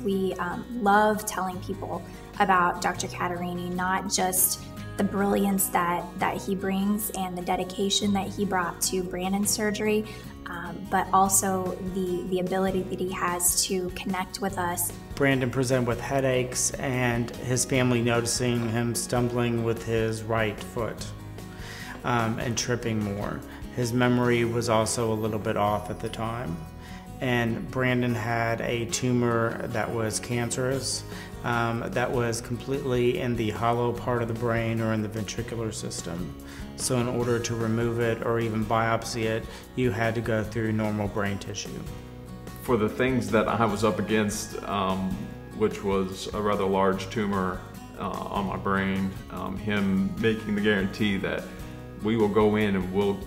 We love telling people about Dr. Cattorini, not just the brilliance that he brings and the dedication that he brought to Brandon's surgery, but also the ability that he has to connect with us. Brandon presented with headaches and his family noticing him stumbling with his right foot and tripping more. His memory was also a little bit off at the time. And Brandon had a tumor that was cancerous, that was completely in the hollow part of the brain or in the ventricular system. So in order to remove it or even biopsy it, you had to go through normal brain tissue. For the things that I was up against, which was a rather large tumor on my brain, him making the guarantee that we will go in and we'll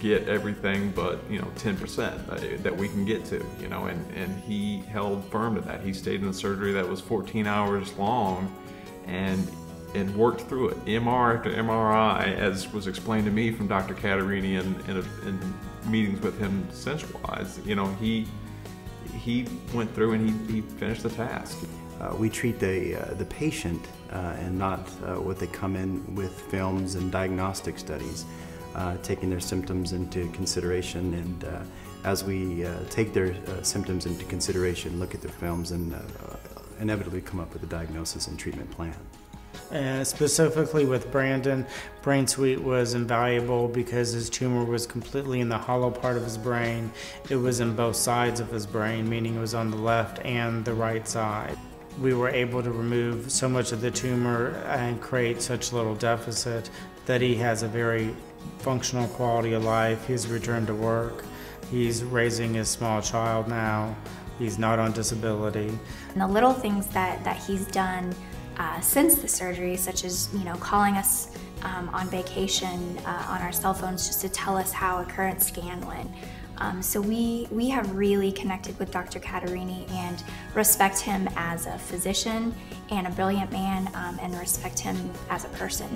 get everything but 10% that we can get to, and he held firm to that. He stayed in the surgery that was 14 hours long and worked through it, MR after MRI, as was explained to me from Dr. Cattorini in meetings with him since-wise. He went through and he finished the task. We treat the patient and not what they come in with films and diagnostic studies. Taking their symptoms into consideration, and as we take their symptoms into consideration, look at their films, and inevitably come up with a diagnosis and treatment plan. Specifically with Brandon, BrainSUITE was invaluable because his tumor was completely in the hollow part of his brain. It was in both sides of his brain, meaning it was on the left and the right side. We were able to remove so much of the tumor and create such little deficit that he has a very functional quality of life. He's returned to work. He's raising his small child now. He's not on disability. And the little things that he's done since the surgery, such as calling us on vacation on our cell phones just to tell us how a current scan went. So we have really connected with Dr. Cattorini and respect him as a physician and a brilliant man, and respect him as a person.